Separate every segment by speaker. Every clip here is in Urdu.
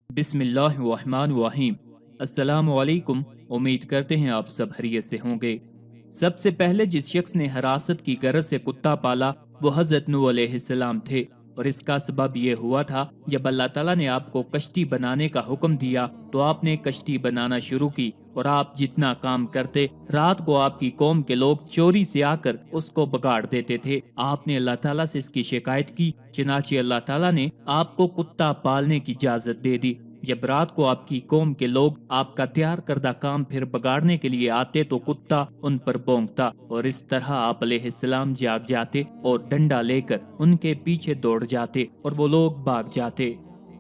Speaker 1: بسم اللہ الرحمن الرحیم۔ السلام علیکم، امید کرتے ہیں آپ سب خیریت سے ہوں گے۔ سب سے پہلے جس شخص نے حراست کی غرض سے کتا پالا وہ حضرت نوح علیہ السلام تھے، اور اس کا سبب یہ ہوا تھا جب اللہ تعالیٰ نے آپ کو کشتی بنانے کا حکم دیا تو آپ نے کشتی بنانا شروع کی، اور آپ جتنا کام کرتے رات کو آپ کی قوم کے لوگ چوری سے آ کر اس کو بگاڑ دیتے تھے۔ آپ نے اللہ تعالیٰ سے اس کی شکایت کی، چنانچہ اللہ تعالیٰ نے آپ کو کتا پالنے کی اجازت دے دی۔ جب رات کو آپ کی قوم کے لوگ آپ کا تیار کردہ کام پھر بگاڑنے کے لیے آتے تو کتا ان پر بھونکتا، اور اس طرح آپ علیہ السلام جاگ جاتے اور ڈنڈا لے کر ان کے پیچھے دوڑ جاتے اور وہ لوگ بھاگ جاتے۔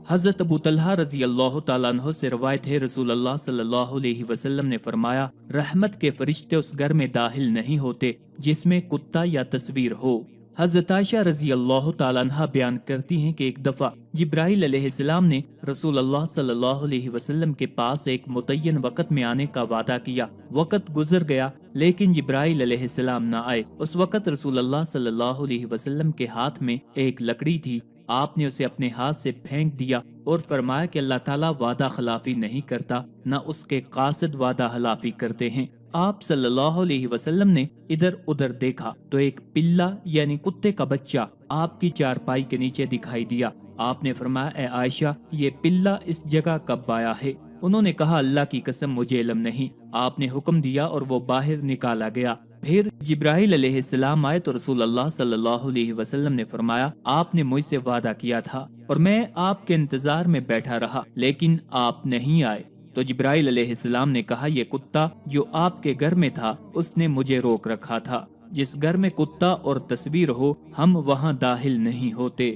Speaker 1: حضرت ابو طلحہ رضی اللہ تعالیٰ عنہ سے روایت ہے، رسول اللہ صلی اللہ علیہ وسلم نے فرمایا، رحمت کے فرشتے اس گھر میں داخل نہیں ہوتے جس میں کتا یا تصویر ہو۔ حضرت عائشہ رضی اللہ تعالیٰ عنہ بیان کرتی ہیں کہ ایک دفعہ جبرائیل علیہ السلام نے رسول اللہ صلی اللہ علیہ وسلم کے پاس ایک متعین وقت میں آنے کا وعدہ کیا۔ وقت گزر گیا لیکن جبرائیل علیہ السلام نہ آئے۔ اس وقت رسول اللہ صلی اللہ علیہ وسلم کے ہاتھ میں ایک لکڑی تھی، آپ نے اسے اپنے ہاتھ سے پھینک دیا اور فرمایا کہ اللہ تعالیٰ وعدہ خلافی نہیں کرتا، نہ اس کے قاصد وعدہ خلافی کرتے ہیں۔ آپ صلی اللہ علیہ وسلم نے ادھر ادھر دیکھا تو ایک پلہ یعنی کتے کا بچہ آپ کی چارپائی کے نیچے دکھائی دیا۔ آپ نے فرمایا، اے عائشہ، یہ پلہ اس جگہ کب آیا ہے؟ انہوں نے کہا، اللہ کی قسم مجھے علم نہیں۔ آپ نے حکم دیا اور وہ باہر نکالا گیا۔ پھر جبرائیل علیہ السلام آئے تو رسول اللہ صلی اللہ علیہ وسلم نے فرمایا، آپ نے مجھ سے وعدہ کیا تھا اور میں آپ کے انتظار میں بیٹھا رہا لیکن آپ نہیں آئے۔ تو جبرائیل علیہ السلام نے کہا، یہ کتا جو آپ کے گھر میں تھا اس نے مجھے روک رکھا تھا۔ جس گھر میں کتا اور تصویر ہو ہم وہاں داخل نہیں ہوتے۔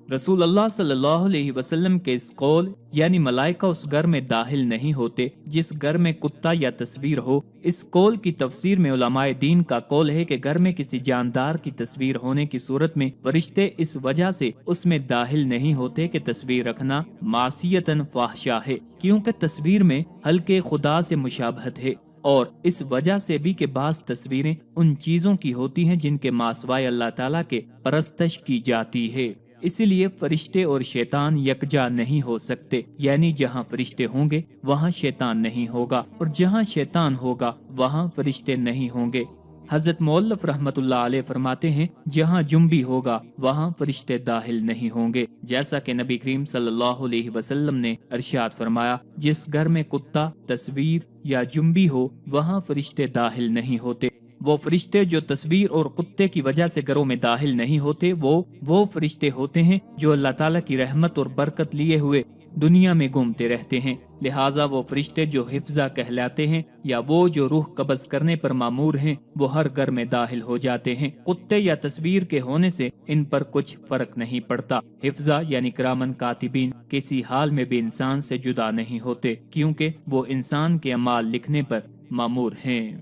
Speaker 1: رسول اللہ صلی اللہ علیہ وسلم کے اس قول یعنی ملائکہ اس گھر میں داخل نہیں ہوتے جس گھر میں کتا یا تصویر ہو، اس قول کی تفسیر میں علماء دین کا قول ہے کہ گھر میں کسی جاندار کی تصویر ہونے کی صورت میں فرشتے اس وجہ سے اس میں داخل نہیں ہوتے کہ تصویر رکھنا معصیتاً فاحشہ ہے، کیونکہ تصویر میں حلقے خدا سے مشابہت ہے، اور اس وجہ سے بھی کہ بعض تصویریں ان چیزوں کی ہوتی ہیں جن کے مع سوائے اللہ تعالیٰ کے پرستش کی جاتی ہے۔ اسی لیے فرشتے اور شیطان یکجا نہیں ہو سکتے، یعنی جہاں فرشتے ہوں گے وہاں شیطان نہیں ہوگا، اور جہاں شیطان ہوگا وہاں فرشتے نہیں ہوں گے۔ حضرت مولف رحمت اللہ علیہ فرماتے ہیں، جہاں جنبی ہوگا وہاں فرشتے داخل نہیں ہوں گے، جیسا کہ نبی کریم صلی اللہ علیہ وسلم نے ارشاد فرمایا، جس گھر میں کتا، تصویر یا جنبی ہو وہاں فرشتے داخل نہیں ہوتے۔ وہ فرشتے جو تصویر اور کتے کی وجہ سے گھروں میں داخل نہیں ہوتے وہ فرشتے ہوتے ہیں جو اللہ تعالیٰ کی رحمت اور برکت لیے ہوئے دنیا میں گھومتے رہتے ہیں، لہٰذا وہ فرشتے جو حفظہ کہلاتے ہیں یا وہ جو روح قبض کرنے پر مامور ہیں وہ ہر گھر میں داخل ہو جاتے ہیں۔ کتے یا تصویر کے ہونے سے ان پر کچھ فرق نہیں پڑتا۔ حفظہ یعنی کرامن کاتبین کسی حال میں بھی انسان سے جدا نہیں ہوتے، کیونکہ وہ انسان کے اعمال لکھنے پر مامور ہیں۔